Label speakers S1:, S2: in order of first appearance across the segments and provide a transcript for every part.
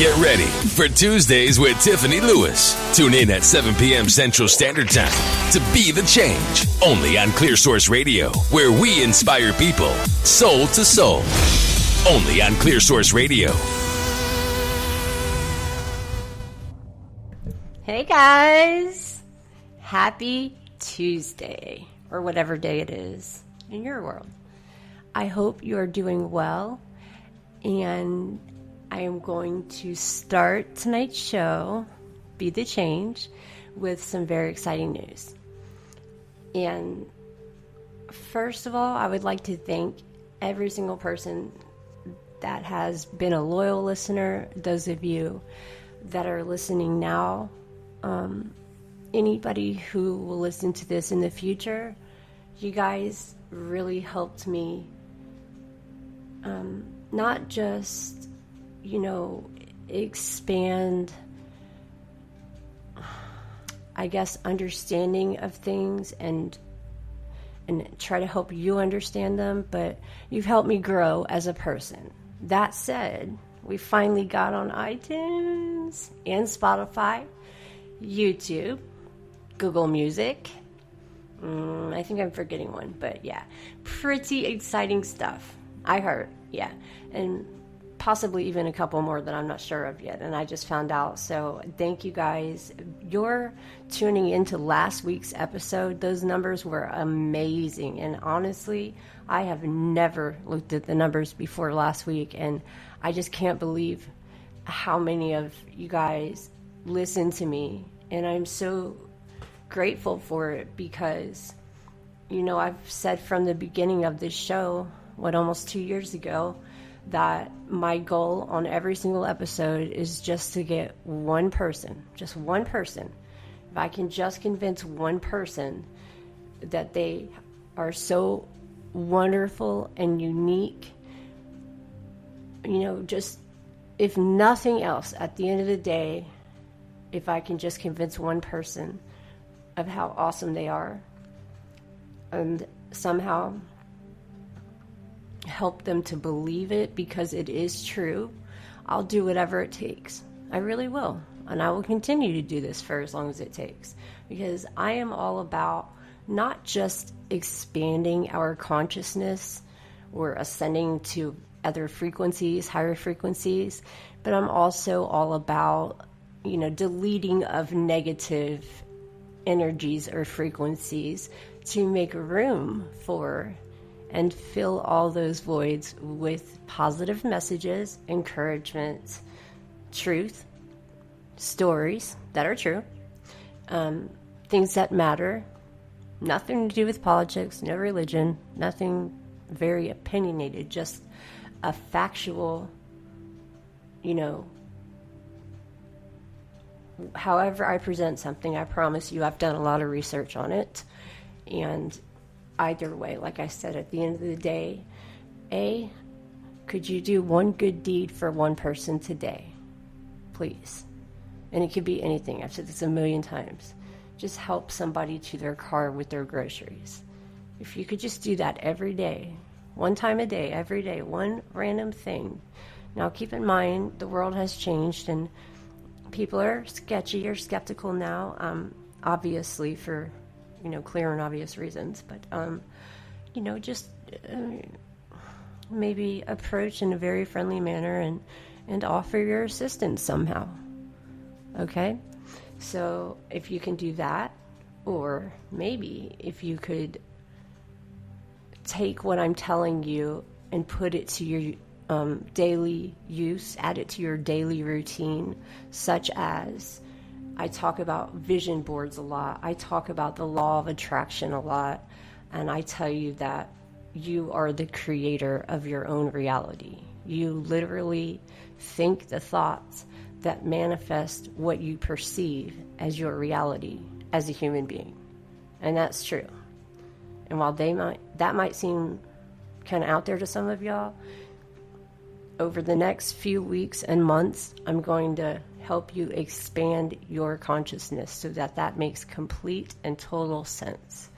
S1: Get ready for Tuesdays with Tiffany Lewis. Tune in at 7 p.m. Central Standard Time to Be the Change. Only on Clear Source Radio, where we inspire people soul to soul. Only on Clear Source Radio.
S2: Hey guys, happy Tuesday, or whatever day it is in your world. I hope you are doing well, and I am going to start tonight's show, Be the Change, with some very exciting news. And first of all, I would like to thank every single person that has been a loyal listener, those of you that are listening now, anybody who will listen to this in the future. You guys really helped me not just expand, I guess, understanding of things and try to help you understand them, but you've helped me grow as a person. That said, we finally got on iTunes and Spotify, YouTube, Google Music. I think I'm forgetting one, but yeah, pretty exciting stuff. I heard, yeah, and possibly even a couple more that I'm not sure of yet, and I just found out. So thank you guys. You're tuning into last week's episode. Those numbers were amazing, and honestly, I have never looked at the numbers before last week, and I just can't believe how many of you guys listen to me, and I'm so grateful for it because, I've said from the beginning of this show, almost 2 years ago, that my goal on every single episode is just to get one person. If I can just convince one person that they are so wonderful and unique, just if nothing else, at the end of the day, if I can just convince one person of how awesome they are and somehow help them to believe it because it is true, I'll do whatever it takes. I really will. And I will continue to do this for as long as it takes, because I am all about not just expanding our consciousness or ascending to other frequencies, higher frequencies, but I'm also all about, deleting of negative energies or frequencies to make room for and fill all those voids with positive messages, encouragement, truth, stories that are true, things that matter, nothing to do with politics, no religion, nothing very opinionated, just a factual, however I present something, I promise you I've done a lot of research on it. And either way, like I said, at the end of the day, could you do one good deed for one person today? Please. And it could be anything. I've said this a million times. Just help somebody to their car with their groceries. If you could just do that every day, one time a day, every day, one random thing. Now keep in mind, the world has changed and people are sketchy or skeptical now, obviously for clear and obvious reasons, but just maybe approach in a very friendly manner and offer your assistance somehow. Okay, so if you can do that, or maybe if you could take what I'm telling you and put it to your daily use, add it to your daily routine, such as I talk about vision boards a lot. I talk about the law of attraction a lot. And I tell you that you are the creator of your own reality. You literally think the thoughts that manifest what you perceive as your reality as a human being. And that's true. And while that might seem kind of out there to some of y'all, over the next few weeks and months, I'm going to help you expand your consciousness so that makes complete and total sense.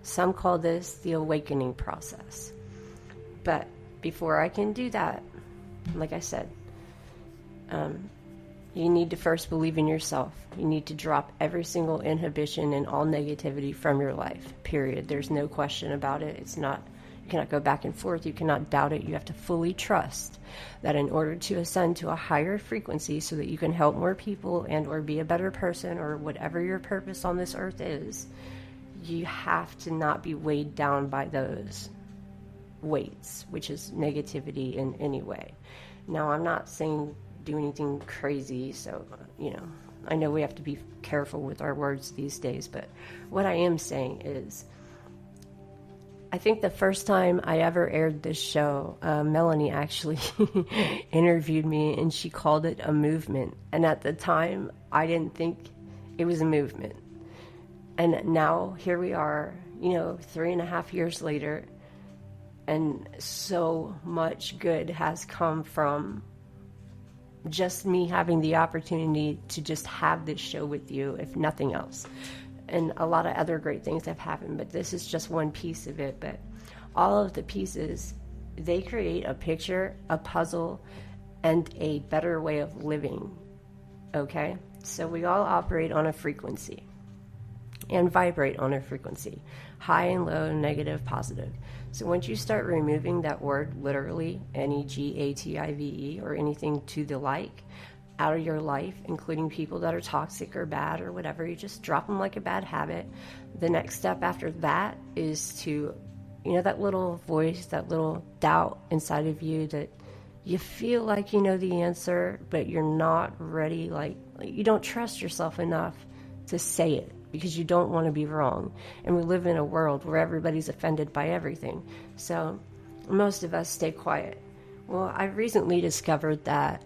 S2: Some call this the awakening process. But before I can do that, like I said, You need to first believe in yourself. You need to drop every single inhibition and all negativity from your life, period. There's no question about it. You cannot go back and forth. You cannot doubt it. You have to fully trust that in order to ascend to a higher frequency so that you can help more people and or be a better person or whatever your purpose on this earth is, you have to not be weighed down by those weights, which is negativity in any way. Now, I'm not saying do anything crazy, so, I know we have to be careful with our words these days, but what I am saying is, I think the first time I ever aired this show, Melanie actually interviewed me, and she called it a movement. And at the time, I didn't think it was a movement. And now, here we are, 3.5 years later, and so much good has come from just me having the opportunity to just have this show with you, if nothing else. And a lot of other great things have happened, but this is just one piece of it. But all of the pieces, they create a picture, a puzzle, and a better way of living, okay? So we all operate on a frequency and vibrate on a frequency, high and low, negative, positive. So once you start removing that word, literally, negative, or anything to the like, out of your life, including people that are toxic or bad or whatever, you just drop them like a bad habit. The next step after that is to, that little voice, that little doubt inside of you that you feel like you know the answer, but you're not ready, like you don't trust yourself enough to say it, because you don't want to be wrong. And we live in a world where everybody's offended by everything. So most of us stay quiet. Well, I recently discovered that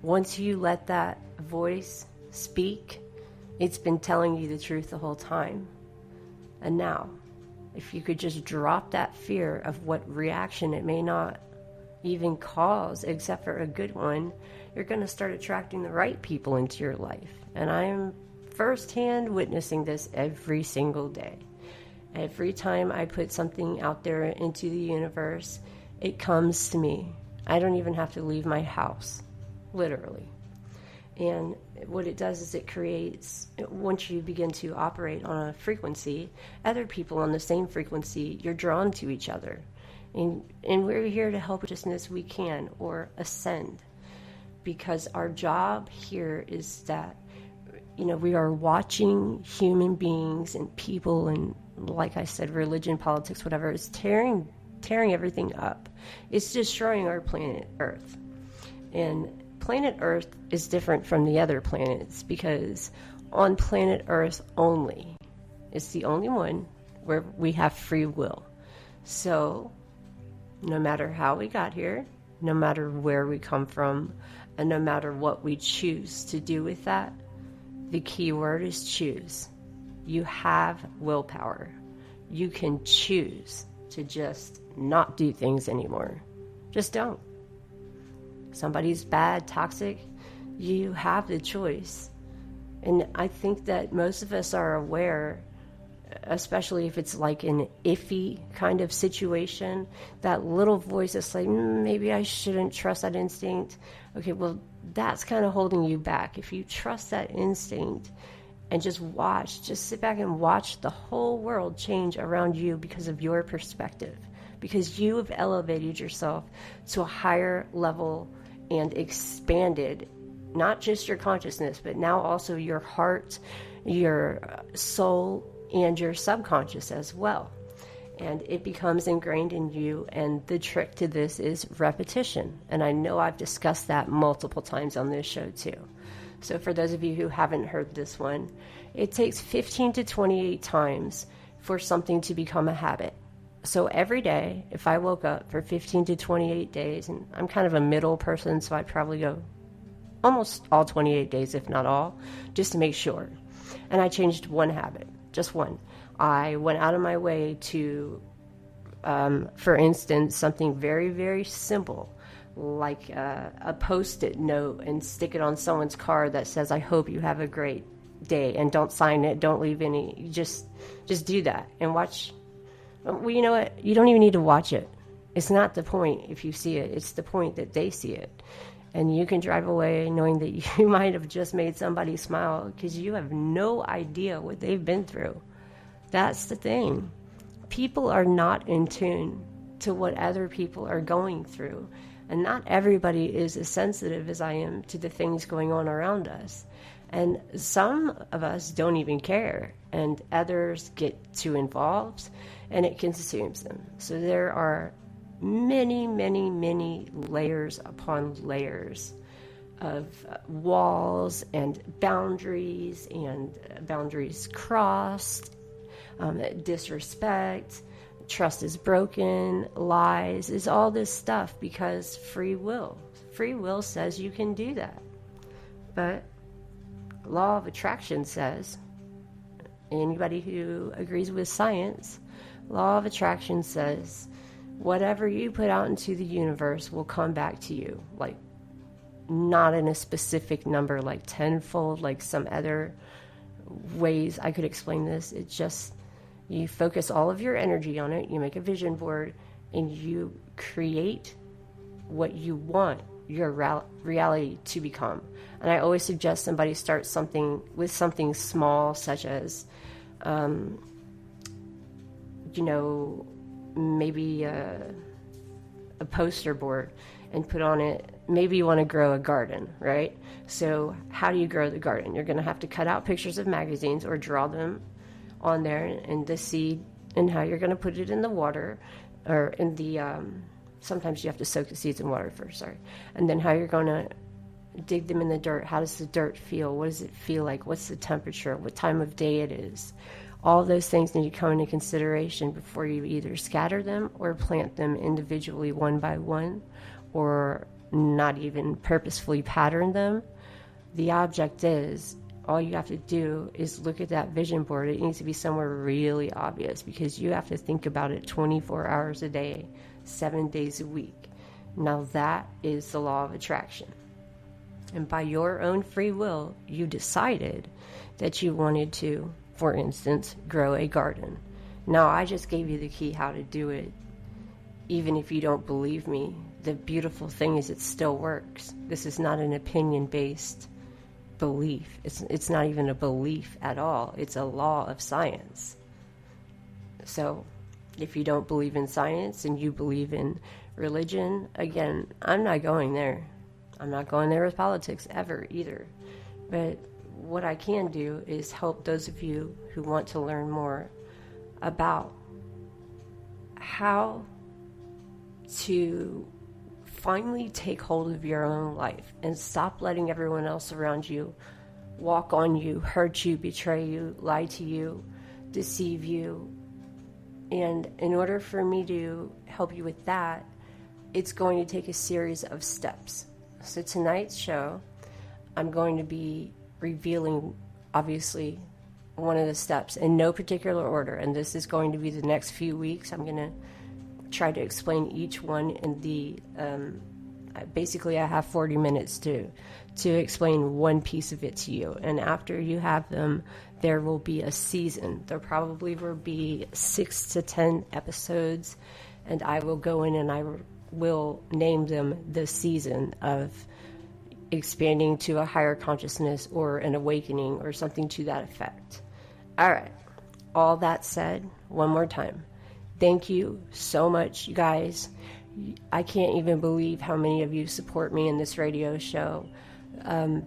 S2: once you let that voice speak, it's been telling you the truth the whole time. And now, if you could just drop that fear of what reaction it may not even cause, except for a good one, you're going to start attracting the right people into your life. And I am firsthand witnessing this every single day. Every time I put something out there into the universe, it comes to me. I don't even have to leave my house, literally. And what it does is it creates, once you begin to operate on a frequency, other people on the same frequency, you're drawn to each other. And we're here to help just as we can, or ascend. Because our job here is that we are watching human beings and people, and like I said, religion, politics, whatever, is tearing everything up. It's destroying our planet Earth. And planet Earth is different from the other planets because on planet Earth only, it's the only one where we have free will. So no matter how we got here, no matter where we come from, and no matter what we choose to do with that, the key word is choose. You have willpower. You can choose to just not do things anymore. Just don't. Somebody's bad, toxic, you have the choice. And I think that most of us are aware, especially if it's like an iffy kind of situation, that little voice that's like, maybe I shouldn't trust that instinct. Okay, well, that's kind of holding you back. If you trust that instinct and just sit back and watch the whole world change around you because of your perspective, because you have elevated yourself to a higher level and expanded not just your consciousness, but now also your heart, your soul, and your subconscious as well. And it becomes ingrained in you, and the trick to this is repetition. And I know I've discussed that multiple times on this show too. So for those of you who haven't heard this one, it takes 15 to 28 times for something to become a habit. So every day, if I woke up for 15 to 28 days, and I'm kind of a middle person, so I'd probably go almost all 28 days, if not all, just to make sure. And I changed one habit, just one. I went out of my way to, for instance, something very, very simple, like a Post-it note, and stick it on someone's car that says, I hope you have a great day, and don't sign it, don't leave any, just do that, and watch. Well, you know what, you don't even need to watch it. It's not the point if you see it, it's the point that they see it. And you can drive away knowing that you might have just made somebody smile because you have no idea what they've been through. That's the thing. People are not in tune to what other people are going through. And not everybody is as sensitive as I am to the things going on around us. And some of us don't even care. And others get too involved and it consumes them. So there are many, many, many layers upon layers of walls and boundaries crossed, disrespect, trust is broken, lies, is all this stuff because free will says you can do that. But law of attraction says, anybody who agrees with science, law of attraction says whatever you put out into the universe will come back to you, like not in a specific number, like tenfold, like some other ways I could explain this. It's just you focus all of your energy on it, you make a vision board, and you create what you want your reality to become. And I always suggest somebody start something with something small, such as, maybe a poster board and put on it, maybe you want to grow a garden, right? So how do you grow the garden? You're going to have to cut out pictures of magazines or draw them on there and the seed and how you're going to put it in the water or in the, sometimes you have to soak the seeds in water first, and then how you're going to dig them in the dirt. How does the dirt feel? What does it feel like? What's the temperature? What time of day it is? All those things need to come into consideration before you either scatter them or plant them individually one by one, or not even purposefully pattern them. The object is, all you have to do is look at that vision board. It needs to be somewhere really obvious because you have to think about it 24 hours a day, 7 days a week. Now that is the law of attraction. And by your own free will, you decided that you wanted to, for instance, grow a garden. Now, I just gave you the key how to do it. Even if you don't believe me, the beautiful thing is it still works. This is not an opinion-based belief. It's not even a belief at all. It's a law of science. So, if you don't believe in science and you believe in religion, again, I'm not going there. I'm not going there with politics ever either. But what I can do is help those of you who want to learn more about how to finally take hold of your own life and stop letting everyone else around you walk on you, hurt you, betray you, lie to you, deceive you. And in order for me to help you with that, it's going to take a series of steps. So tonight's show, I'm going to be revealing, obviously, one of the steps in no particular order. And this is going to be the next few weeks. I'm going to try to explain each one in the, basically I have 40 minutes to explain one piece of it to you. And after you have them, there will be a season. There probably will be 6 to 10 episodes, and I will go in and I will name them the season of expanding to a higher consciousness or an awakening or something to that effect. All right. All that said, one more time. Thank you so much, you guys. I can't even believe how many of you support me in this radio show.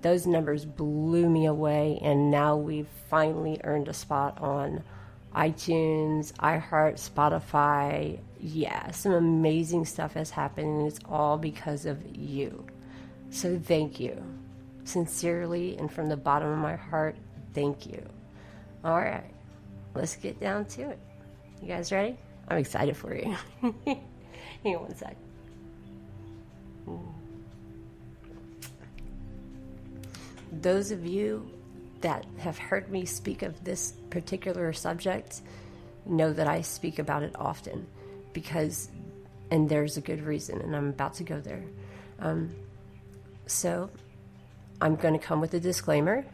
S2: Those numbers blew me away, and now we've finally earned a spot on iTunes, iHeart, Spotify. Yeah, some amazing stuff has happened, and it's all because of you. So thank you. Sincerely and from the bottom of my heart, thank you. All right, let's get down to it. You guys ready? I'm excited for you. Hang on one sec. Those of you that have heard me speak of this particular subject know that I speak about it often because, and there's a good reason, and I'm about to go there. So I'm going to come with a disclaimer.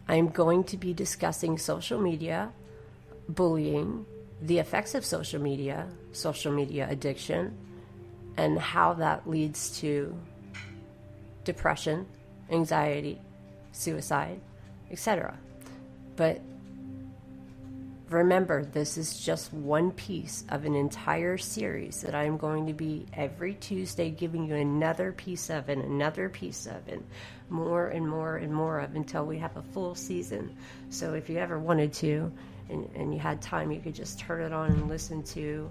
S2: I'm going to be discussing social media, bullying, the effects of social media addiction, and how that leads to depression, anxiety, suicide, etc. But remember, this is just one piece of an entire series that I'm going to be every Tuesday giving you another piece of and another piece of and more and more and more of until we have a full season. So if you ever wanted to and you had time, you could just turn it on and listen to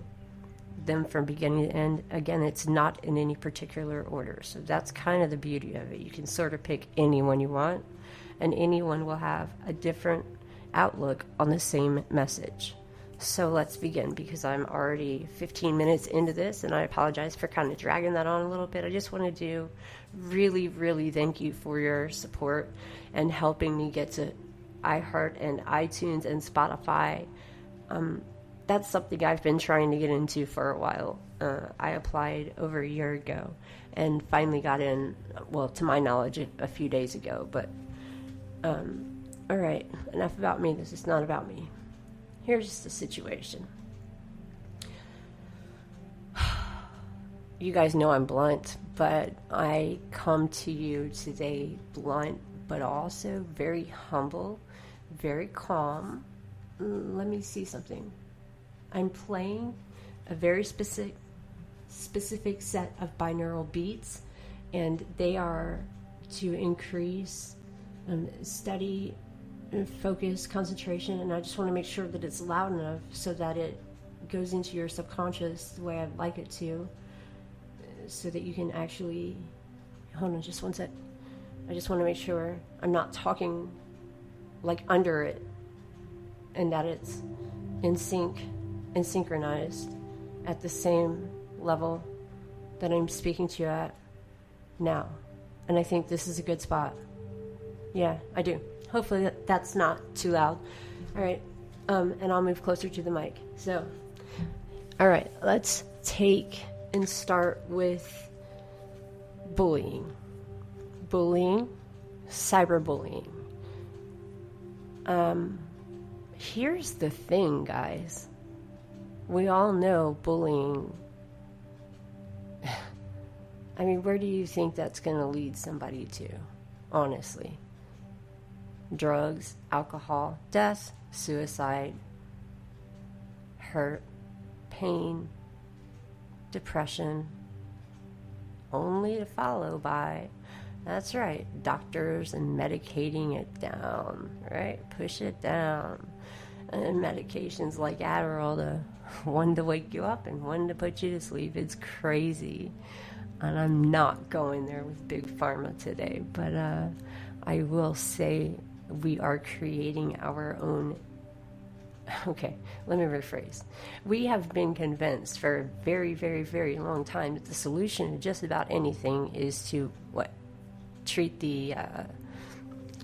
S2: them from beginning to end. Again, it's not in any particular order. So that's kind of the beauty of it. You can sort of pick anyone you want, and anyone will have a different outlook on the same message. So let's begin, because I'm already 15 minutes into this, and I apologize for kind of dragging that on a little bit. I just wanted to really, really thank you for your support and helping me get to iHeart and iTunes and Spotify. That's something I've been trying to get into for a while. I applied over a year ago and finally got in, well, to my knowledge, a few days ago. But, all right, enough about me. This is not about me. Here's the situation. You guys know I'm blunt, but I come to you today blunt, but also very humble, very calm. Let me see something. I'm playing a very specific set of binaural beats, and they are to increase study, focus, concentration, and I just want to make sure that it's loud enough so that it goes into your subconscious the way I'd like it to, so that you can actually, hold on just one sec. I just want to make sure I'm not talking like under it, and that it's in sync and synchronized at the same level that I'm speaking to you at now. And I think this is a good spot. Yeah, I do. Hopefully that's not too loud. All right, and I'll move closer to the mic. So, all right, let's take and start with bullying. Bullying, cyberbullying. Here's the thing, guys. We all know bullying. I mean, where do you think that's going to lead somebody to, honestly? Drugs, alcohol, death, suicide, hurt, pain, depression, only to follow by, that's right, doctors and medicating it down, right? Push it down. And medications like Adderall, one to wake you up and one to put you to sleep. It's crazy. And I'm not going there with Big Pharma today, but I will say we are creating our own. Okay, let me rephrase. We have been convinced for a very, very, very long time that the solution to just about anything is to, treat the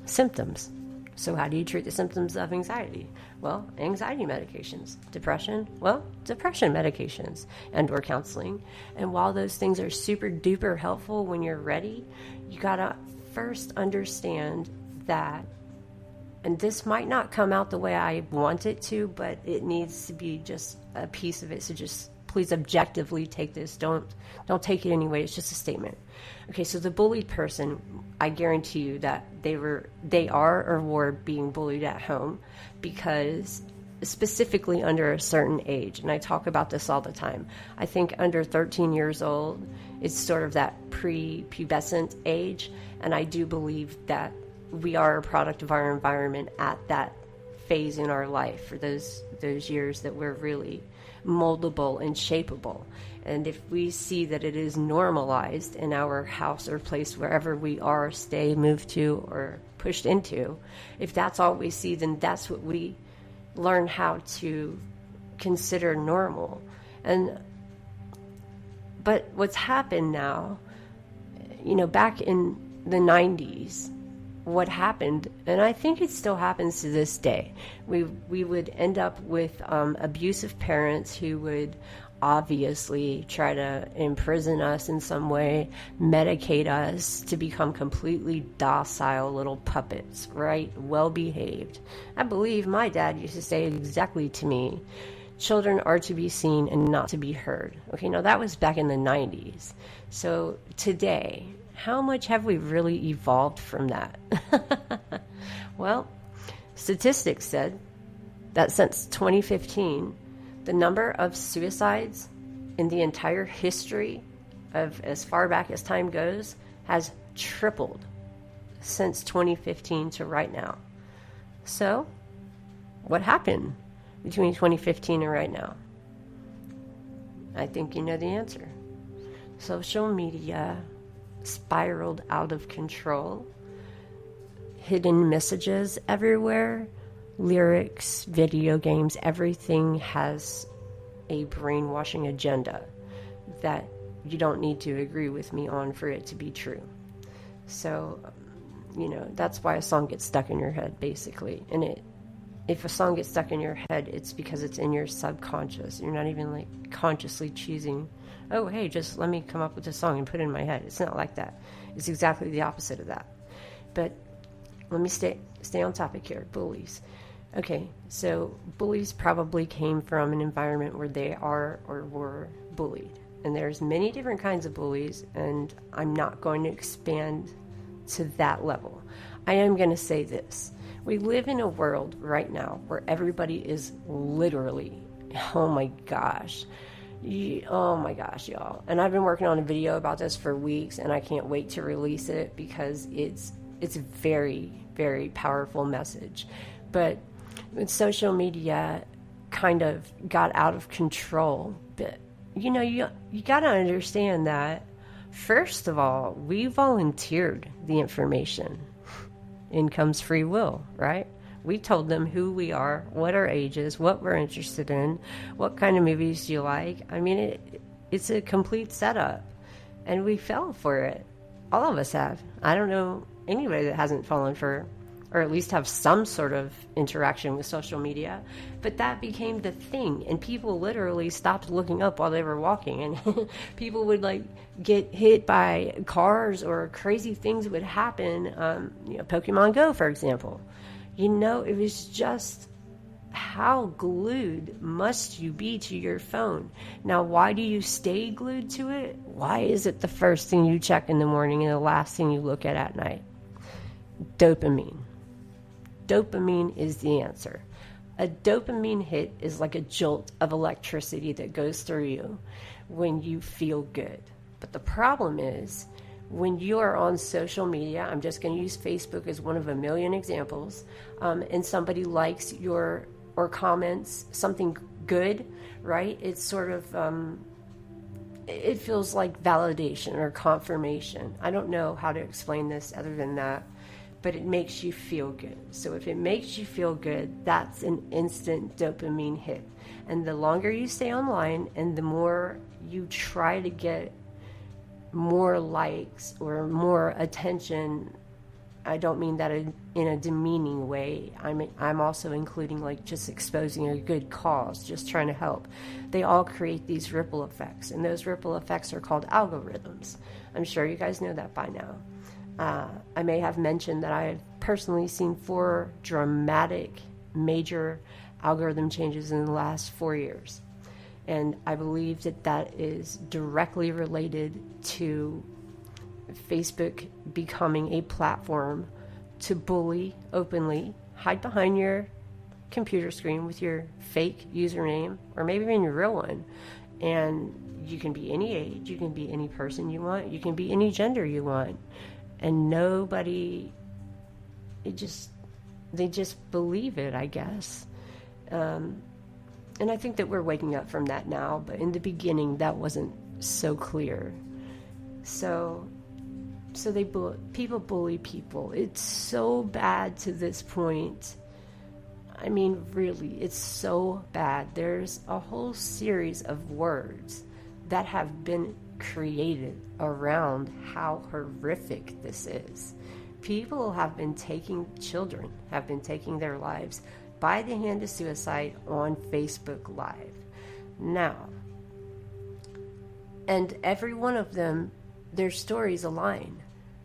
S2: symptoms. So how do you treat the symptoms of anxiety? Well, anxiety medications. Depression? Well, depression medications and or counseling. And while those things are super duper helpful when you're ready, you gotta first understand that, and this might not come out the way I want it to, but it needs to be just a piece of it. So just please objectively take this. Don't take it anyway. It's just a statement. Okay, so the bullied person, I guarantee you that they are or were being bullied at home, because specifically under a certain age, and I talk about this all the time. I think under 13 years old, it's sort of that prepubescent age, and I do believe that we are a product of our environment at that phase in our life, for those years that we're really moldable and shapeable. And if we see that it is normalized in our house or place, wherever we are, stay, move to, or pushed into, if that's all we see, then that's what we learn how to consider normal. But what's happened now, back in the 90s, what happened, and I think it still happens to this day, we would end up with abusive parents who would obviously try to imprison us in some way, medicate us to become completely docile little puppets, right? Well behaved. I believe my dad used to say exactly to me, children are to be seen and not to be heard. Okay, now that was back in the 90s. So today, How much have we really evolved from that? Well, statistics said that since 2015, the number of suicides in the entire history of as far back as time goes has tripled since 2015 to right now. So, what happened between 2015 and right now? I think you know the answer. Social media spiraled out of control. Hidden messages everywhere, lyrics, video games, everything has a brainwashing agenda that you don't need to agree with me on for it to be true. So, that's why a song gets stuck in your head, basically. And if a song gets stuck in your head, it's because it's in your subconscious. You're not even consciously choosing, oh, hey, just let me come up with a song and put it in my head. It's not like that. It's exactly the opposite of that. But let me stay on topic here. Bullies. Okay, so bullies probably came from an environment where they are or were bullied. And there's many different kinds of bullies, and I'm not going to expand to that level. I am going to say this. We live in a world right now where everybody is literally, oh my gosh, y'all. And I've been working on a video about this for weeks, and I can't wait to release it because it's a very, very powerful message. But when social media kind of got out of control, but you got to understand that, first of all, we volunteered the information. In comes free will, right? We told them who we are, what our age is, what we're interested in, what kind of movies do you like. I mean, it's a complete setup. And we fell for it. All of us have. I don't know anybody that hasn't fallen for, or at least have some sort of interaction with social media. But that became the thing. And people literally stopped looking up while they were walking. And people would get hit by cars, or crazy things would happen. Pokemon Go, for example. It was just, how glued must you be to your phone? Now, why do you stay glued to it? Why is it the first thing you check in the morning and the last thing you look at night? Dopamine. Dopamine is the answer. A dopamine hit is like a jolt of electricity that goes through you when you feel good. But the problem is, when you are on social media, I'm just going to use Facebook as one of a million examples, and somebody likes or comments something good, right? It's sort of, it feels like validation or confirmation. I don't know how to explain this other than that. But it makes you feel good. So if it makes you feel good, that's an instant dopamine hit. And the longer you stay online and the more you try to get more likes or more attention, I don't mean that in a demeaning way. I'm also including just exposing a good cause, just trying to help. They all create these ripple effects. And those ripple effects are called algorithms. I'm sure you guys know that by now. I may have mentioned that I have personally seen 4 dramatic, major algorithm changes in the last 4 years. And I believe that is directly related to Facebook becoming a platform to bully openly, hide behind your computer screen with your fake username, or maybe even your real one. And you can be any age, you can be any person you want, you can be any gender you want. And nobody, they just believe it, I guess. And I think that we're waking up from that now, but in the beginning, that wasn't so clear. So people bully people. It's so bad to this point. I mean, really, it's so bad. There's a whole series of words that have been created around how horrific this is. Children have been taking their lives by the hand of suicide on Facebook Live. Now, and every one of them, their stories align.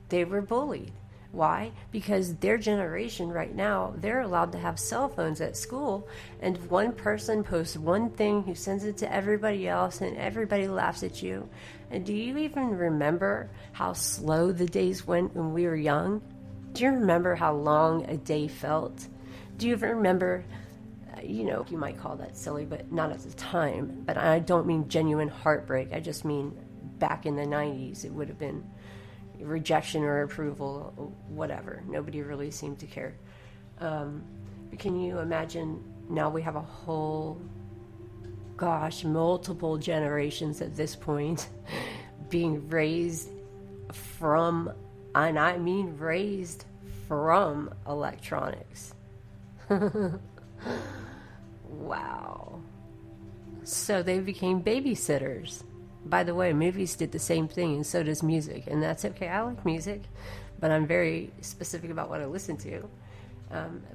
S2: They were bullied. Why? Because their generation right now, they're allowed to have cell phones at school, and one person posts one thing who sends it to everybody else, and everybody laughs at you. And do you even remember how slow the days went when we were young? Do you remember how long a day felt? Do you even remember, you might call that silly, but not at the time. But I don't mean genuine heartbreak. I just mean back in the 90s, it would have been rejection or approval, or whatever. Nobody really seemed to care. But can you imagine now we have a whole, multiple generations at this point being raised from, and I mean raised from, electronics. Wow. So they became babysitters. By the way, movies did the same thing, and so does music, and that's okay. I like music, but I'm very specific about what I listen to.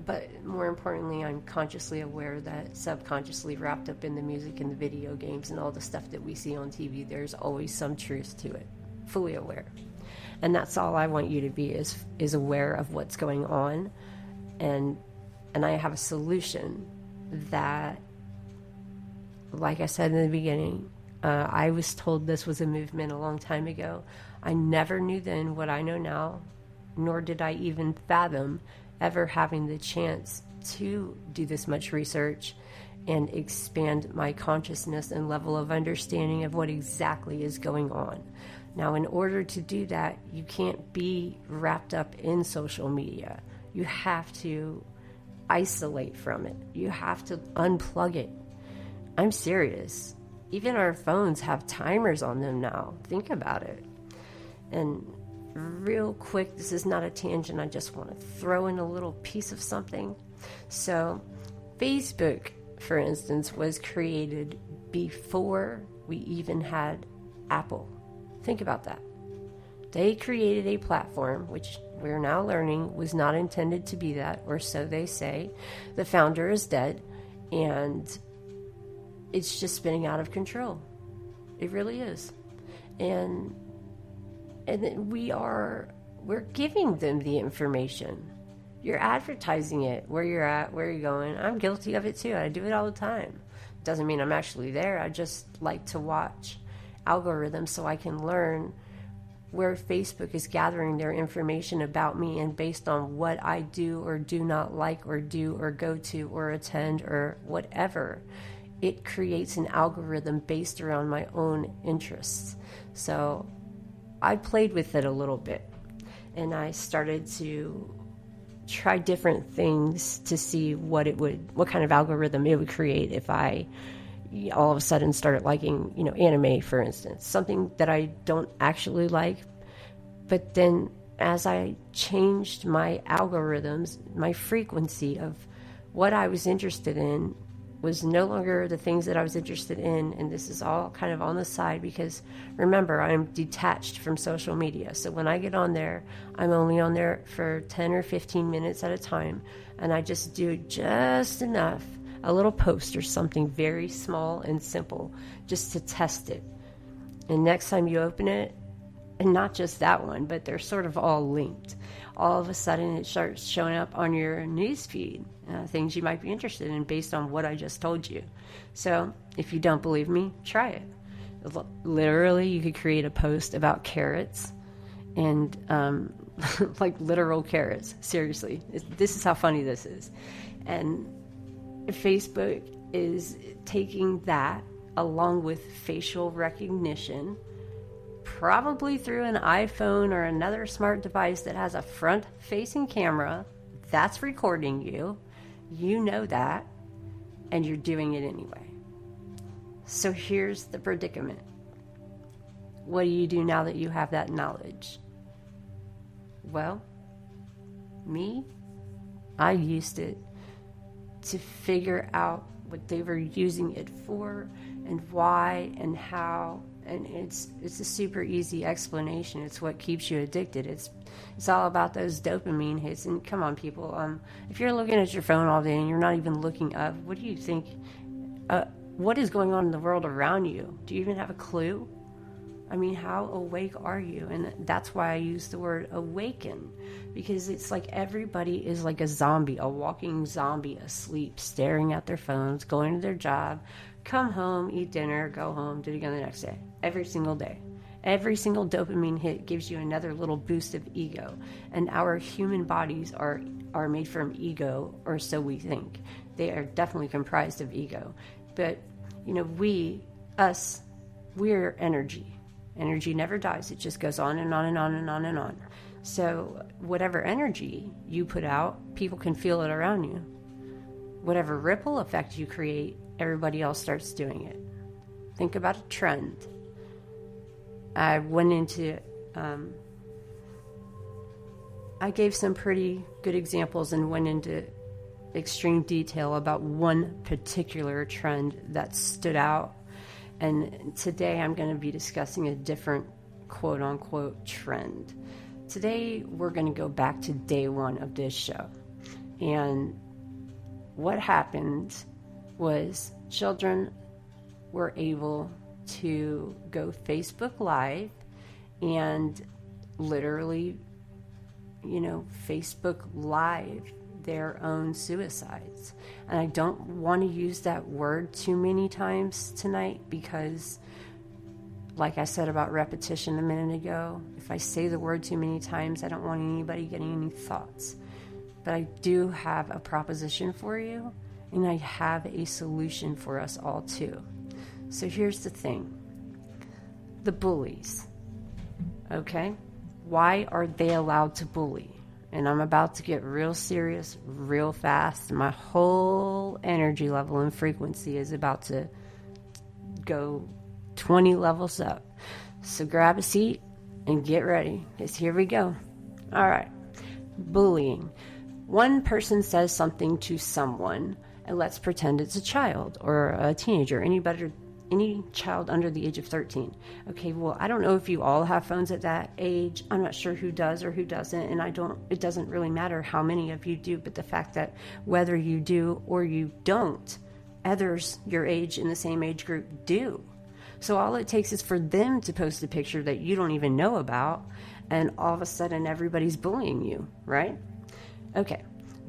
S2: But more importantly, I'm consciously aware that subconsciously wrapped up in the music and the video games and all the stuff that we see on TV, there's always some truth to it. Fully aware. And that's all I want you to be, is aware of what's going on. And I have a solution that, like I said in the beginning, I was told this was a movement a long time ago. I never knew then what I know now, nor did I even fathom ever having the chance to do this much research and expand my consciousness and level of understanding of what exactly is going on. Now, in order to do that, you can't be wrapped up in social media. You have to isolate from it. You have to unplug it. I'm serious. Even our phones have timers on them now. Think about it. And real quick, this is not a tangent. I just want to throw in a little piece of something. So Facebook, for instance, was created before we even had Apple. Think about that. They created a platform, which we're now learning was not intended to be that, or so they say. The founder is dead, and it's just spinning out of control. It really is. And we're giving them the information. You're advertising it, where you're at, where you're going. I'm guilty of it too. I do it all the time. Doesn't mean I'm actually there. I just like to watch algorithms so I can learn where Facebook is gathering their information about me, and based on what I do or do not like or do or go to or attend or whatever, it creates an algorithm based around my own interests. So I played with it a little bit, and I started to try different things to see what kind of algorithm it would create if I all of a sudden started liking, anime, for instance, something that I don't actually like. But then as I changed my algorithms, my frequency of what I was interested in was no longer the things that I was interested in. And this is all kind of on the side because, remember, I'm detached from social media. So when I get on there, I'm only on there for 10 or 15 minutes at a time. And I just do just enough, a little post or something very small and simple, just to test it. And next time you open it, and not just that one, but they're sort of all linked, all of a sudden it starts showing up on your news feed, things you might be interested in based on what I just told you. So if you don't believe me, try it. Literally, you could create a post about carrots and like literal carrots. Seriously, this is how funny this is. And Facebook is taking that along with facial recognition, probably through an iPhone or another smart device that has a front-facing camera that's recording you. You know that, and you're doing it anyway. So here's the predicament. What do you do now that you have that knowledge? Well, me, I used it to figure out what they were using it for and why and how. And it's a super easy explanation. It's what keeps you addicted. It's all about those dopamine hits. And come on, people. If you're looking at your phone all day and you're not even looking up, what do you think? What is going on in the world around you? Do you even have a clue? I mean, how awake are you? And that's why I use the word awaken, because it's like everybody is like a zombie, a walking zombie, asleep, staring at their phones, going to their job, come home, eat dinner, go home, do it again the next day, every single day. Every single dopamine hit gives you another little boost of ego. And our human bodies are made from ego, or so we think. They are definitely comprised of ego. But, you know, we're energy. Energy never dies. It just goes on and on and on and on and on. So whatever energy you put out, people can feel it around you. Whatever ripple effect you create, everybody else starts doing it. Think about a trend. I went into, I gave some pretty good examples and went into extreme detail about one particular trend that stood out. And today I'm going to be discussing a different quote unquote trend. Today we're going to go back to day one of this show. And what happened was children were able to go Facebook Live and literally, you know, Facebook Live their own suicides. And I don't want to use that word too many times tonight because, like I said about repetition a minute ago, if I say the word too many times, I don't want anybody getting any thoughts. But I do have a proposition for you, and I have a solution for us all too. So here's the thing. The bullies, okay? Why are they allowed to bully? And I'm about to get real serious real fast. My whole energy level and frequency is about to go 20 levels up. So grab a seat and get ready, because here we go. All right. Bullying. One person says something to someone, and let's pretend it's a child or a teenager, any child under the age of 13. Okay, well, I don't know if you all have phones at that age. I'm not sure who does or who doesn't, and it doesn't really matter how many of you do, but the fact that whether you do or you don't, others your age in the same age group do. So all it takes is for them to post a picture that you don't even know about, and all of a sudden everybody's bullying you, right? Okay,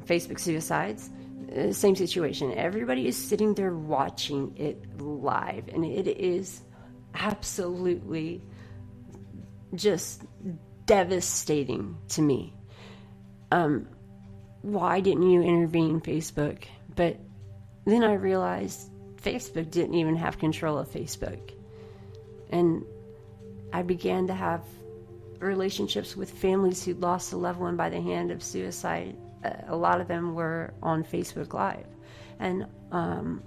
S2: Facebook suicides. Same situation. Everybody is sitting there watching it live, and it is absolutely just devastating to me. Why didn't you intervene, Facebook? But then I realized Facebook didn't even have control of Facebook. And I began to have relationships with families who lost a loved one by the hand of suicide. A lot of them were on Facebook Live. And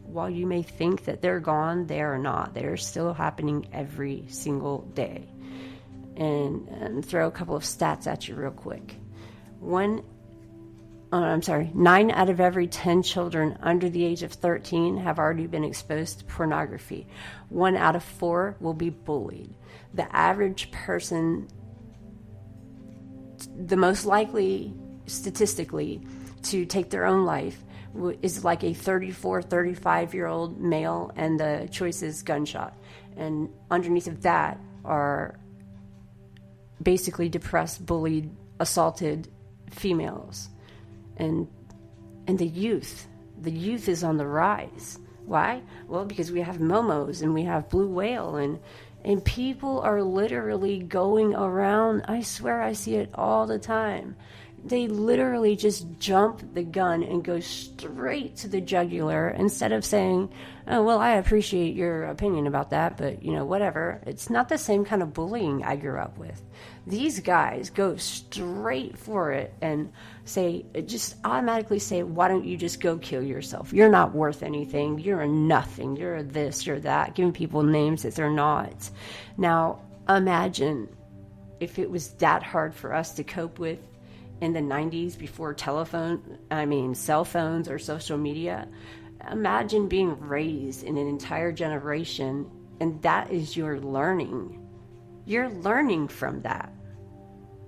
S2: while you may think that they're gone, they are not. They're still happening every single day. And throw a couple of stats at you real quick. 9 out of every 10 children under the age of 13 have already been exposed to pornography. 1 out of 4 will be bullied. The average person, the most likely statistically to take their own life, is like a 34, 35-year-old male, and the choice is gunshot. And underneath of that are basically depressed, bullied, assaulted females. And the youth is on the rise. Why? Well, because we have Momos and we have Blue Whale, and people are literally going around. I swear I see it all the time. They literally just jump the gun and go straight to the jugular instead of saying, oh, well, I appreciate your opinion about that, but, you know, whatever. It's not the same kind of bullying I grew up with. These guys go straight for it and just automatically say, why don't you just go kill yourself? You're not worth anything. You're a nothing. You're a this, you're that, giving people names that they're not. Now, imagine if it was that hard for us to cope with in the 90s before cell phones or social media. Imagine being raised in an entire generation, and that is your learning. You're learning from that.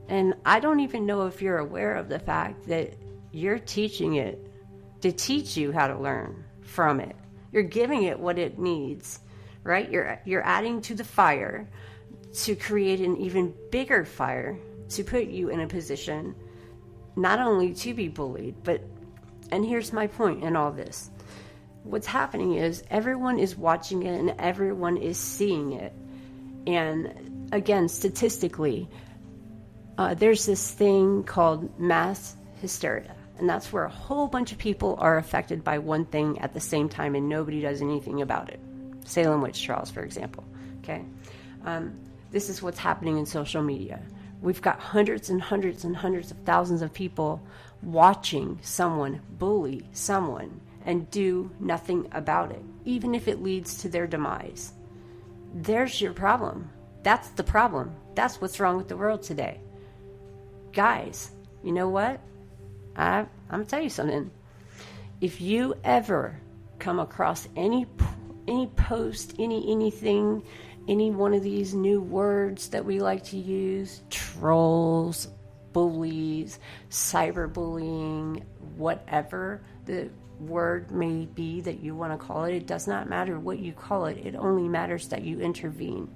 S2: And I don't even know if you're aware of the fact that you're teaching it to teach you how to learn from it. You're giving it what it needs, right? You're adding to the fire to create an even bigger fire to put you in a position not only to be bullied, but, and here's my point in all this. What's happening is everyone is watching it and everyone is seeing it. And again, statistically, there's this thing called mass hysteria. And that's where a whole bunch of people are affected by one thing at the same time and nobody does anything about it. Salem witch trials, for example. Okay? This is what's happening in social media. We've got hundreds and hundreds and hundreds of thousands of people watching someone bully someone and do nothing about it, even if it leads to their demise. There's your problem. That's the problem. That's what's wrong with the world today. Guys, you know what? I'm going to tell you something. If you ever come across any post, anything, any one of these new words that we like to use, trolls, bullies, cyberbullying, whatever the word may be that you want to call it, it does not matter what you call it. It only matters that you intervene.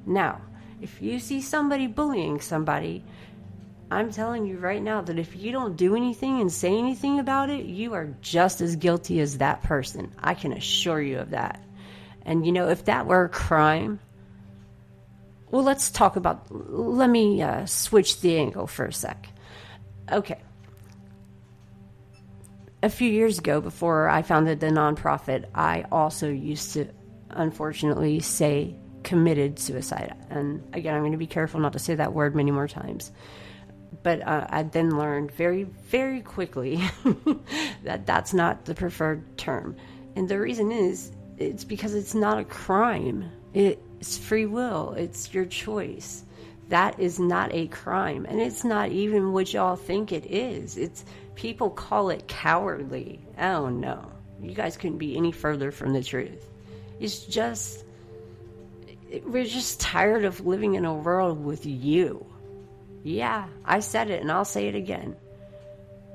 S2: Now, if you see somebody bullying somebody, I'm telling you right now that if you don't do anything and say anything about it, you are just as guilty as that person. I can assure you of that. And, you know, if that were a crime, well, let me switch the angle for a sec. Okay. A few years ago, before I founded the nonprofit, I also used to, unfortunately, say committed suicide. And again, I'm going to be careful not to say that word many more times. But I then learned very, very quickly that that's not the preferred term. And the reason is, it's because it's not a crime. It's free will. It's your choice. That is not a crime. And it's not even what y'all think it is. People call it cowardly. Oh, no. You guys couldn't be any further from the truth. It's just, we're just tired of living in a world with you. Yeah, I said it and I'll say it again.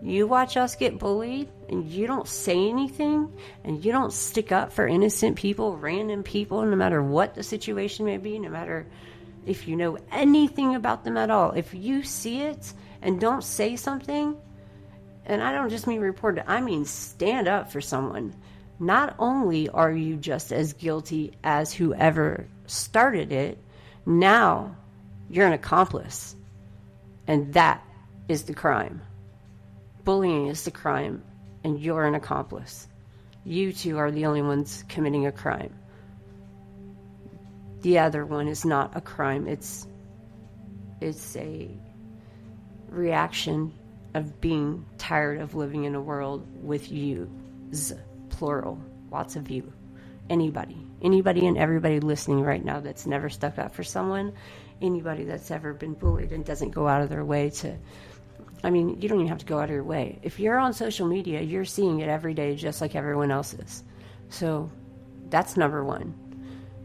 S2: You watch us get bullied and you don't say anything and you don't stick up for innocent people, random people, no matter what the situation may be, no matter if you know anything about them at all. If you see it and don't say something, and I don't just mean report it, I mean stand up for someone. Not only are you just as guilty as whoever started it, now you're an accomplice. And that is the crime. Bullying is the crime, and you're an accomplice. You two are the only ones committing a crime. The other one is not a crime. It's a reaction of being tired of living in a world with yous, plural, lots of you. Anybody and everybody listening right now that's never stuck up for someone, anybody that's ever been bullied and doesn't go out of their way to, I mean, you don't even have to go out of your way. If you're on social media, you're seeing it every day just like everyone else is. So that's number one.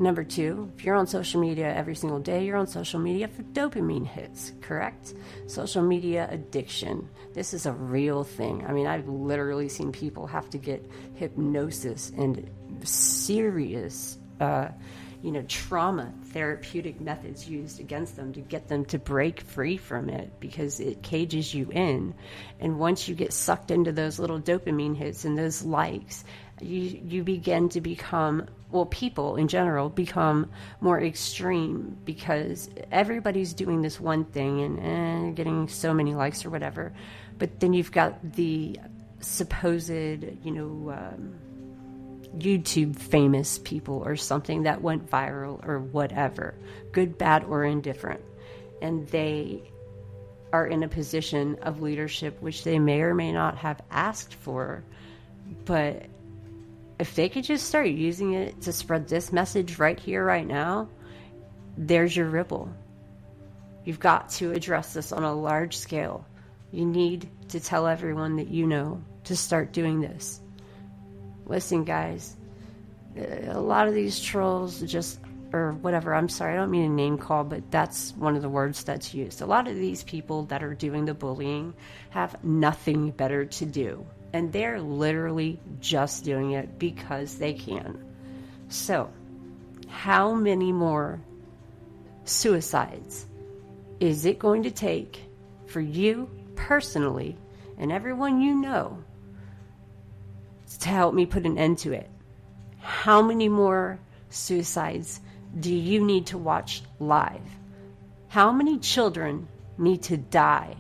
S2: Number two, if you're on social media every single day, you're on social media for dopamine hits, correct? Social media addiction. This is a real thing. I mean, I've literally seen people have to get hypnosis and serious trauma therapeutic methods used against them to get them to break free from it because it cages you in. And once you get sucked into those little dopamine hits and those likes, you begin to become, well, people in general become more extreme because everybody's doing this one thing and getting so many likes or whatever. But then you've got the supposed, YouTube famous people or something that went viral or whatever, good, bad, or indifferent. And they are in a position of leadership, which they may or may not have asked for. But if they could just start using it to spread this message right here, right now, there's your ripple. You've got to address this on a large scale. You need to tell everyone that you know to start doing this. Listen, guys, a lot of these trolls or whatever, I'm sorry, I don't mean a name call, but that's one of the words that's used. A lot of these people that are doing the bullying have nothing better to do. And they're literally just doing it because they can. So, how many more suicides is it going to take for you personally and everyone you know to help me put an end to it? How many more suicides do you need to watch live? How many children need to die?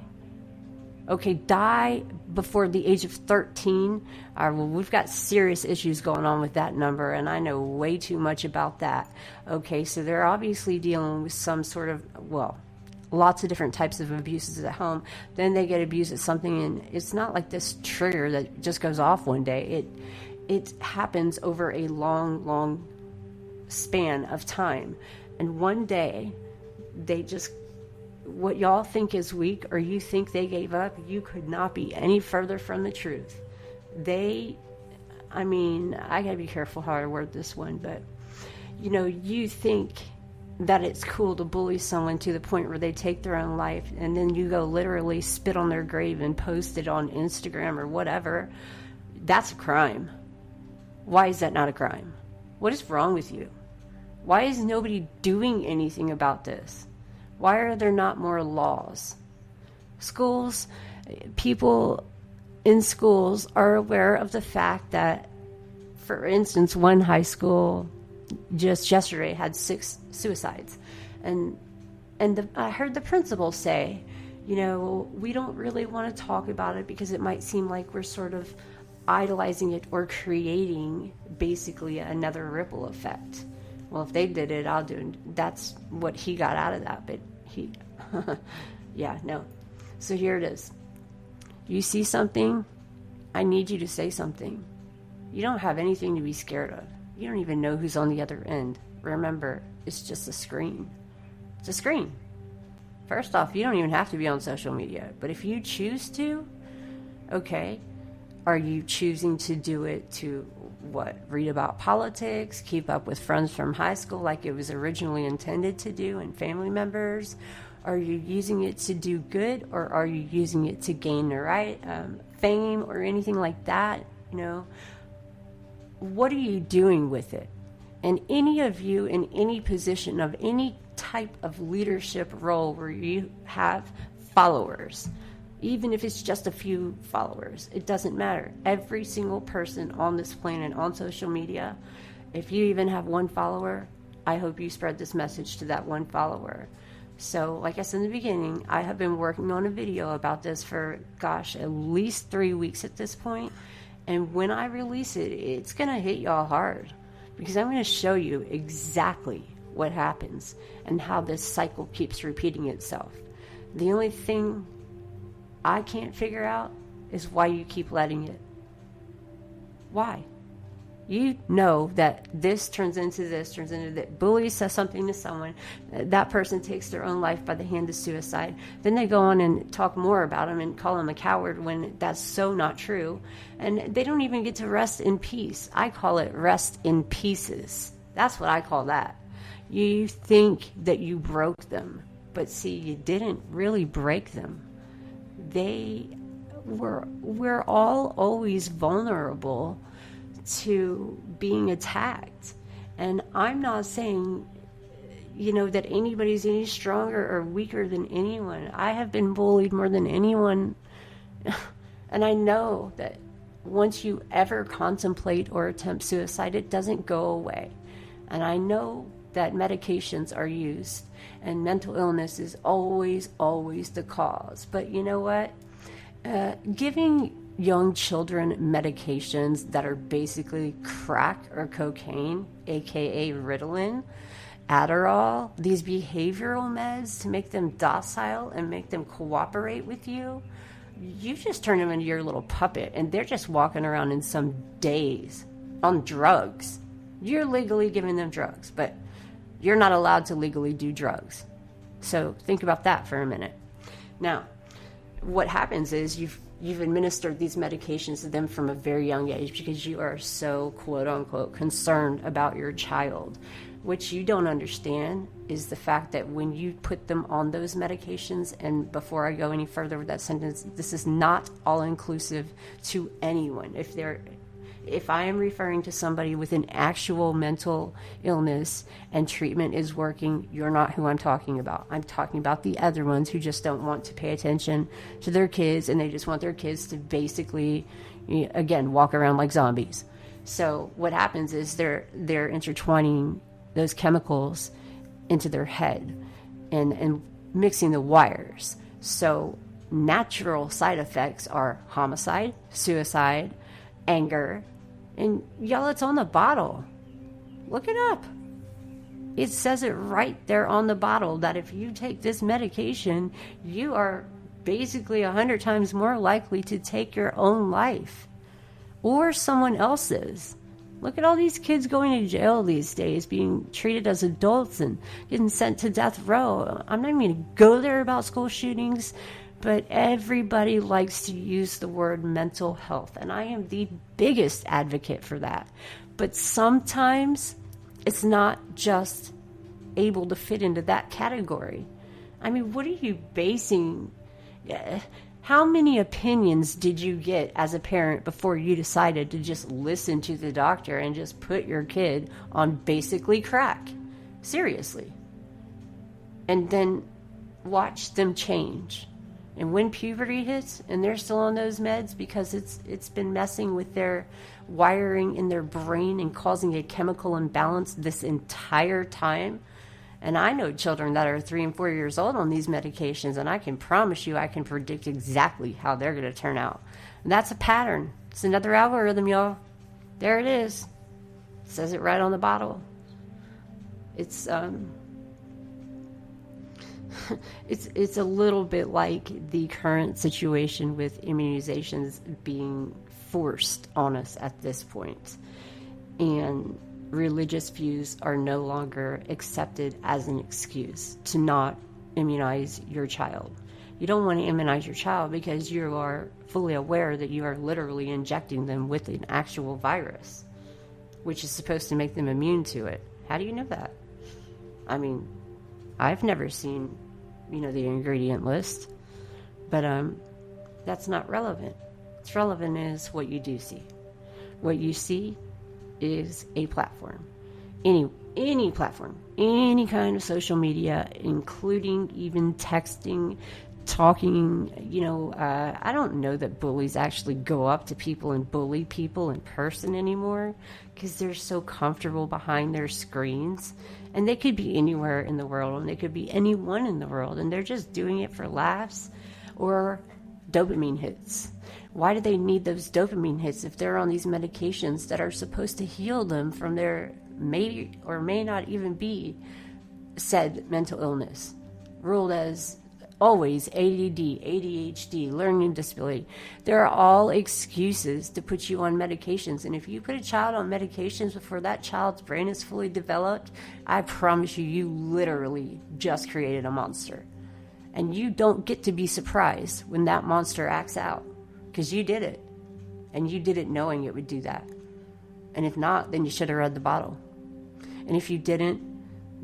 S2: Okay, die before the age of 13. Well, we've got serious issues going on with that number, and I know way too much about that. Okay, so they're obviously dealing with some sort of, well, lots of different types of abuses at home. Then they get abused at something, and it's not like this trigger that just goes off one day. It happens over a long span of time. And one day, they just, what y'all think is weak, or you think they gave up, you could not be any further from the truth. I gotta be careful how I word this one, but, you think that it's cool to bully someone to the point where they take their own life, and then you go literally spit on their grave and post it on Instagram or whatever. That's a crime. Why is that not a crime? What is wrong with you? Why is nobody doing anything about this? Why are there not more laws? Schools, people in schools are aware of the fact that, for instance, one high school just yesterday had 6 suicides. And I heard the principal say, we don't really want to talk about it because it might seem like we're sort of idolizing it or creating basically another ripple effect. Well, if they did it, I'll do it. That's what he got out of that. But yeah, no. So here it is. You see something, I need you to say something. You don't have anything to be scared of. You don't even know who's on the other end. Remember, it's just a screen. It's a screen. First off, you don't even have to be on social media. But if you choose to, okay, are you choosing to do it to what? Read about politics, keep up with friends from high school like it was originally intended to do, and family members? Are you using it to do good, or are you using it to gain fame or anything like that? What are you doing with it? And any of you in any position of any type of leadership role where you have followers, even if it's just a few followers, it doesn't matter. Every single person on this planet on social media, if you even have one follower, I hope you spread this message to that one follower. So, like I said in the beginning, I have been working on a video about this for, at least 3 weeks at this point. And when I release it, it's going to hit y'all hard, because I'm going to show you exactly what happens and how this cycle keeps repeating itself. The only thing I can't figure out is why you keep letting it. Why? You know that this turns into that. Bully says something to someone, that person takes their own life by the hand of suicide. Then they go on and talk more about him and call him a coward when that's so not true. And they don't even get to rest in peace. I call it rest in pieces. That's what I call that. You think that you broke them, but see, you didn't really break them. We're all always vulnerable to being attacked. And I'm not saying, that anybody's any stronger or weaker than anyone. I have been bullied more than anyone. And I know that once you ever contemplate or attempt suicide, it doesn't go away. And I know that medications are used and mental illness is always the cause. But you know what? Giving young children medications that are basically crack or cocaine, aka Ritalin, Adderall, these behavioral meds to make them docile and make them cooperate with you, you just turn them into your little puppet, and they're just walking around in some daze on drugs. You're legally giving them drugs, but you're not allowed to legally do drugs. So think about that for a minute. Now, what happens is you've administered these medications to them from a very young age because you are so, quote unquote, concerned about your child. What you don't understand is the fact that when you put them on those medications, and before I go any further with that sentence, this is not all inclusive to anyone. If I am referring to somebody with an actual mental illness and treatment is working, you're not who I'm talking about. I'm talking about the other ones who just don't want to pay attention to their kids, and they just want their kids to basically, again, walk around like zombies. So what happens is they're intertwining those chemicals into their head and mixing the wires. So natural side effects are homicide, suicide, anger, and y'all, it's on the bottle. Look it up. It says it right there on the bottle that if you take this medication, you are basically 100 times more likely to take your own life or someone else's. Look at all these kids going to jail these days, being treated as adults and getting sent to death row. I'm not even going to go there about school shootings, but everybody likes to use the word mental health, and I am the biggest advocate for that. But sometimes it's not just able to fit into that category. I mean, what are you basing... How many opinions did you get as a parent before you decided to just listen to the doctor and just put your kid on basically crack? Seriously. And then watch them change. And when puberty hits and they're still on those meds because it's been messing with their wiring in their brain and causing a chemical imbalance this entire time. And I know children that are 3 and 4 years old on these medications, and I can promise you I can predict exactly how they're going to turn out. And that's a pattern. It's another algorithm, y'all. There it is. It says it right on the bottle. It's it's a little bit like the current situation with immunizations being forced on us at this point. And religious views are no longer accepted as an excuse to not immunize your child. You don't want to immunize your child because you are fully aware that you are literally injecting them with an actual virus, which is supposed to make them immune to it. How do you know that? I mean, I've never seen, the ingredient list, but that's not relevant. What's relevant is what you do see. What you see is a platform. Any platform, any kind of social media, including even texting, talking, I don't know that bullies actually go up to people and bully people in person anymore because they're so comfortable behind their screens. And they could be anywhere in the world, and they could be anyone in the world, and they're just doing it for laughs or dopamine hits. Why do they need those dopamine hits if they're on these medications that are supposed to heal them from their may or may not even be said mental illness, ruled as always ADD, ADHD, learning disability? They're all excuses to put you on medications. And if you put a child on medications before that child's brain is fully developed, I promise you literally just created a monster. And you don't get to be surprised when that monster acts out. Because you did it. And you did it knowing it would do that. And if not, then you should have read the bottle. And if you didn't,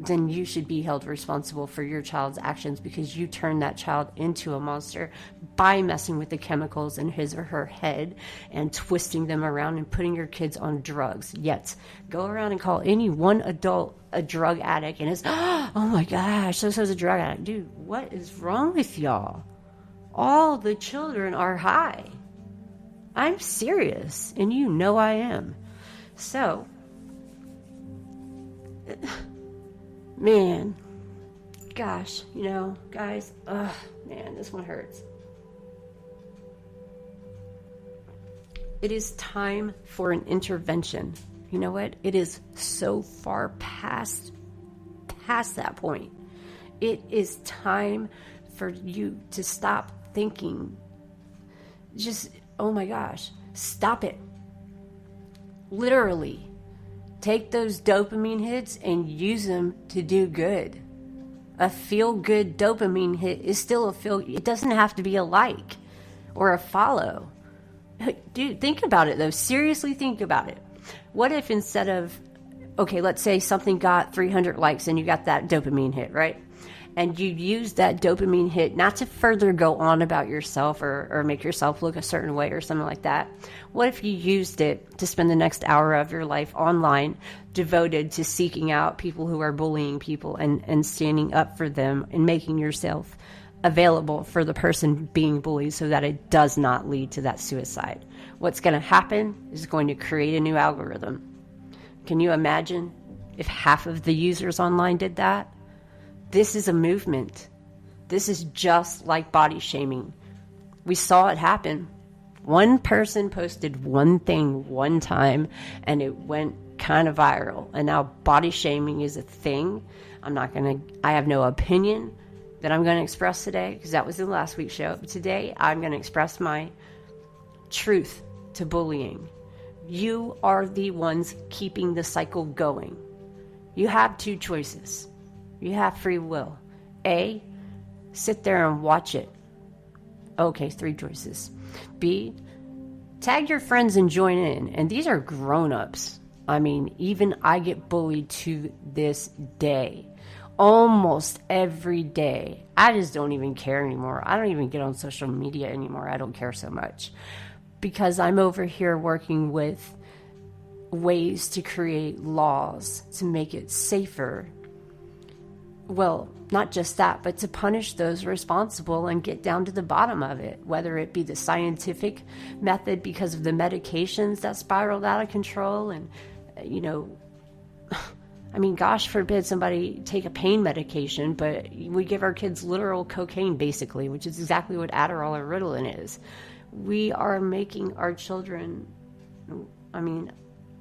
S2: then you should be held responsible for your child's actions because you turned that child into a monster by messing with the chemicals in his or her head and twisting them around and putting your kids on drugs. Yet, go around and call any one adult a drug addict and it's, oh my gosh, so-so's a drug addict. Dude, what is wrong with y'all? All the children are high. I'm serious, and you know I am. So, man, gosh, guys, man, this one hurts. It is time for an intervention. You know what? It is so far past that point. It is time for you to stop thinking. Just, oh my gosh, stop it. Literally, take those dopamine hits and use them to do good. A feel-good dopamine hit is still a feel. It doesn't have to be a like or a follow. Dude, think about it though. Seriously, think about it. What if instead of, okay, let's say something got 300 likes and you got that dopamine hit, right? and you use that dopamine hit not to further go on about yourself or make yourself look a certain way or something like that. What if you used it to spend the next hour of your life online devoted to seeking out people who are bullying people and standing up for them and making yourself available for the person being bullied so that it does not lead to that suicide? What's going to happen is going to create a new algorithm. Can you imagine if half of the users online did that? This is a movement. This is just like body shaming. We saw it happen. One person posted one thing one time and it went kind of viral. And now body shaming is a thing. I have no opinion that I'm going to express today because that was in last week's show. But today I'm going to express my truth to bullying. You are the ones keeping the cycle going. You have two choices. You have free will. A, sit there and watch it. Okay, 3 choices. B, tag your friends and join in. And these are grown-ups. I mean, even I get bullied to this day. Almost every day. I just don't even care anymore. I don't even get on social media anymore. I don't care so much. Because I'm over here working with ways to create laws to make it safer. Well, not just that, but to punish those responsible and get down to the bottom of it, whether it be the scientific method because of the medications that spiraled out of control. And, I mean, gosh forbid somebody take a pain medication, but we give our kids literal cocaine, basically, which is exactly what Adderall or Ritalin is. We are making our children, I mean,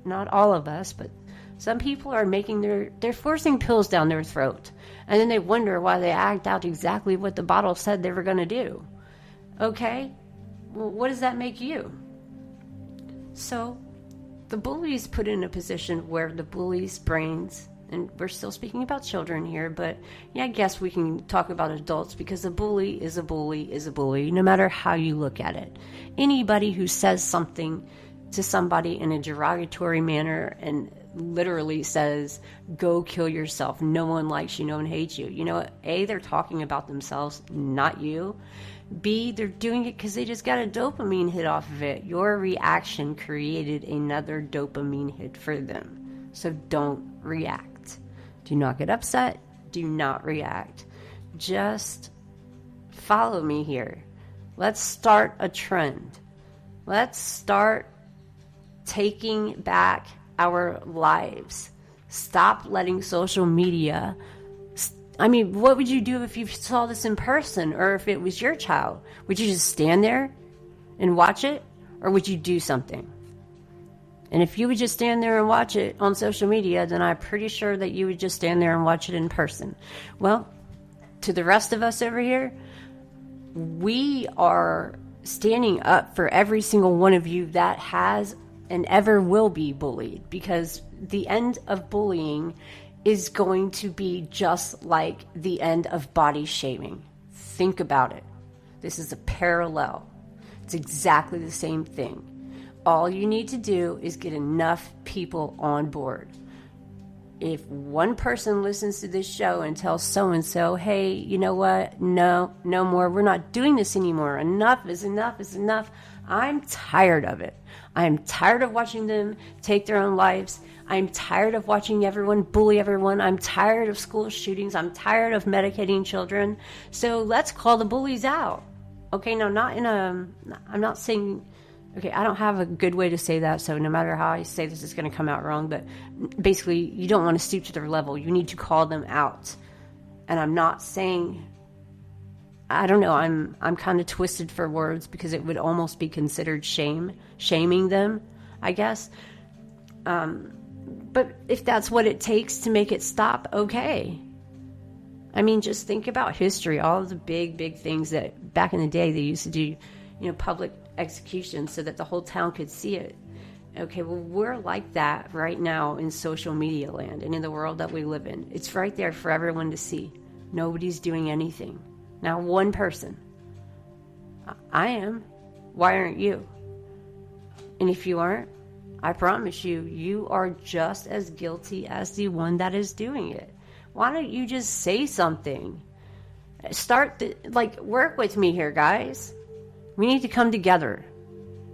S2: not all of us, but some people are making they're forcing pills down their throat. And then they wonder why they act out exactly what the bottle said they were going to do. Okay? Well, what does that make you? So, the bully's put in a position where the bully's brains, and we're still speaking about children here, but yeah, I guess we can talk about adults because a bully is a bully is a bully, no matter how you look at it. Anybody who says something to somebody in a derogatory manner and literally says, go kill yourself, no one likes you, no one hates you. You know what? A, they're talking about themselves, not you. B, they're doing it because they just got a dopamine hit off of it. Your reaction created another dopamine hit for them. So don't react. Do not get upset. Do not react. Just follow me here. Let's start a trend. Let's start taking back our lives. Stop letting social media. I mean, what would you do if you saw this in person or if it was your child? Would you just stand there and watch it, or would you do something? And if you would just stand there and watch it on social media, then I'm pretty sure that you would just stand there and watch it in person. Well, to the rest of us over here, we are standing up for every single one of you that has and ever will be bullied, because the end of bullying is going to be just like the end of body shaming. Think about it. This is a parallel. It's exactly the same thing. All you need to do is get enough people on board. If one person listens to this show and tells so-and-so, hey, you know what? No more. We're not doing this anymore. Enough is enough is enough. I'm tired of it. I'm tired of watching them take their own lives. I'm tired of watching everyone bully everyone. I'm tired of school shootings. I'm tired of medicating children. So let's call the bullies out. Okay, now I'm not saying, okay, I don't have a good way to say that, so no matter how I say this, it's going to come out wrong, but basically, you don't want to stoop to their level. You need to call them out. And I'm not saying, I don't know, I'm kind of twisted for words because it would almost be considered shaming them, I guess. But if that's what it takes to make it stop, okay. I mean, just think about history, all of the big things that back in the day they used to do, public executions so that the whole town could see it. Okay, well, we're like that right now in social media land and in the world that we live in. It's right there for everyone to see. Nobody's doing anything. Now, one person. I am. Why aren't you? And if you aren't, I promise you, you are just as guilty as the one that is doing it. Why don't you just say something? Work with me here, guys. We need to come together.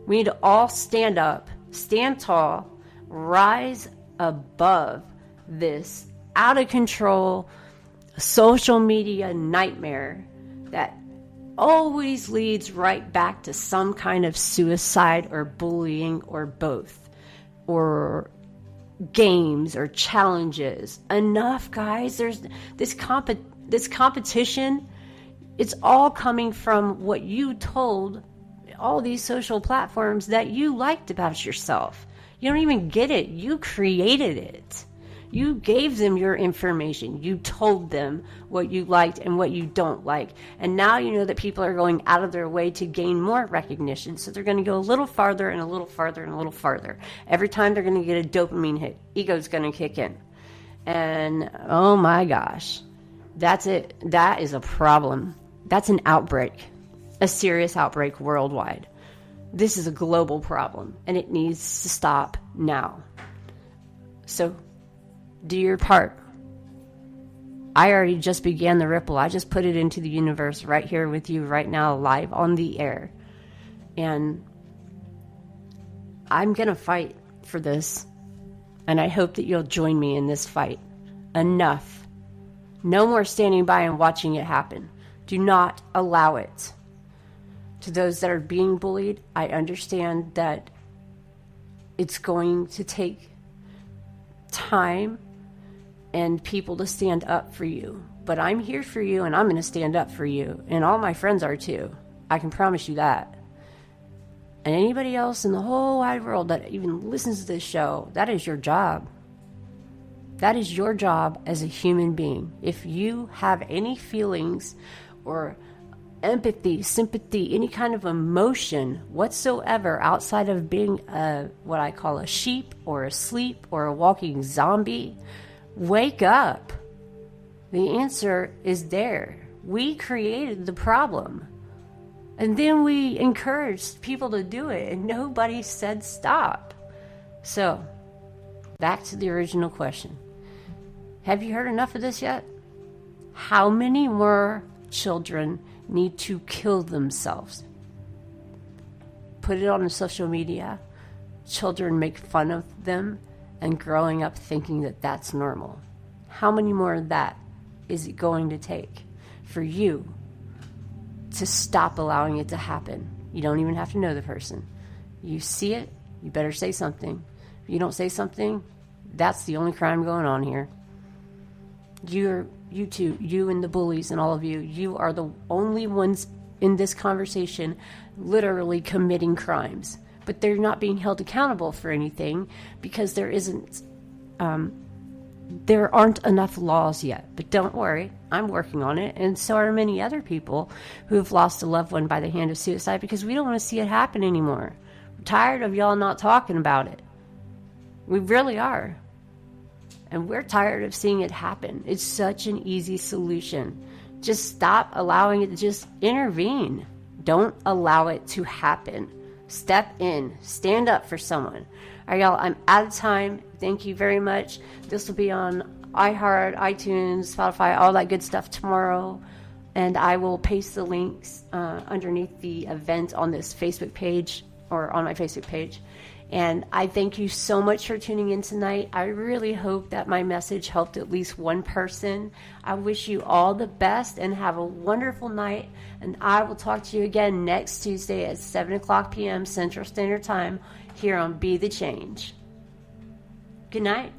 S2: We need to all stand up, stand tall, rise above this out of control social media nightmare that always leads right back to some kind of suicide or bullying or both, or games or challenges. Enough, guys. There's this competition. It's all coming from what you told all these social platforms that you liked about yourself. You don't even get it. You created it. You gave them your information. You told them what you liked and what you don't like. And now you know that people are going out of their way to gain more recognition. So they're going to go a little farther and a little farther and a little farther. Every time they're going to get a dopamine hit, ego's going to kick in. And oh my gosh, that's it. That is a problem. That's an outbreak, a serious outbreak worldwide. This is a global problem and it needs to stop now. So do your part. I already just began the ripple. I just put it into the universe right here with you right now, live on the air. And I'm going to fight for this. And I hope that you'll join me in this fight. Enough. No more standing by and watching it happen. Do not allow it. To those that are being bullied, I understand that it's going to take time and people to stand up for you. But I'm here for you, and I'm going to stand up for you. And all my friends are too. I can promise you that. And anybody else in the whole wide world that even listens to this show, that is your job. That is your job as a human being. If you have any feelings or empathy, sympathy, any kind of emotion whatsoever outside of being what I call a sheep or a sleep or a walking zombie, wake up. The answer is there. We created the problem. And then we encouraged people to do it, and nobody said stop. So, back to the original question. Have you heard enough of this yet? How many more children need to kill themselves? Put it on the social media. Children make fun of them and growing up thinking that that's normal. How many more of that is it going to take for you to stop allowing it to happen? You don't even have to know the person. You see it, you better say something. If you don't say something, that's the only crime going on here. You two, you and the bullies and all of you, you are the only ones in this conversation literally committing crimes. But they're not being held accountable for anything because there aren't enough laws yet. But don't worry, I'm working on it, and so are many other people who have lost a loved one by the hand of suicide because we don't want to see it happen anymore. We're tired of y'all not talking about it. We really are. And we're tired of seeing it happen. It's such an easy solution. Just stop allowing it to just intervene. Don't allow it to happen. Step in. Stand up for someone. All right, y'all, I'm out of time. Thank you very much. This will be on iHeart, iTunes, Spotify, all that good stuff tomorrow. And I will paste the links underneath the event on this Facebook page, or on my Facebook page. And I thank you so much for tuning in tonight. I really hope that my message helped at least one person. I wish you all the best and have a wonderful night. And I will talk to you again next Tuesday at 7 o'clock p.m. Central Standard Time here on Be the Change. Good night.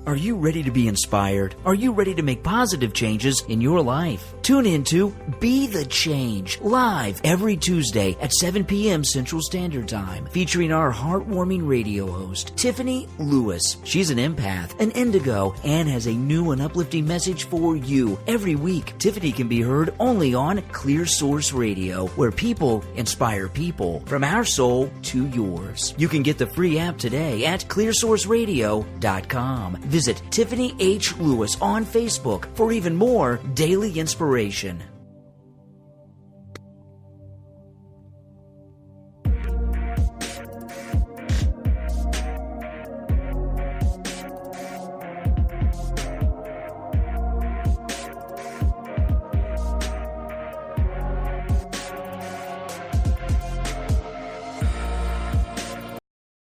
S3: Are you ready to be inspired? Are you ready to make positive changes in your life? Tune in to Be the Change, live every Tuesday at 7 p.m. Central Standard Time, featuring our heartwarming radio host, Tiffany Lewis. She's an empath, an indigo, and has a new and uplifting message for you. Every week, Tiffany can be heard only on Clear Source Radio, where people inspire people, from our soul to yours. You can get the free app today at clearsourceradio.com. Visit Tiffany H. Lewis on Facebook for even more daily inspiration.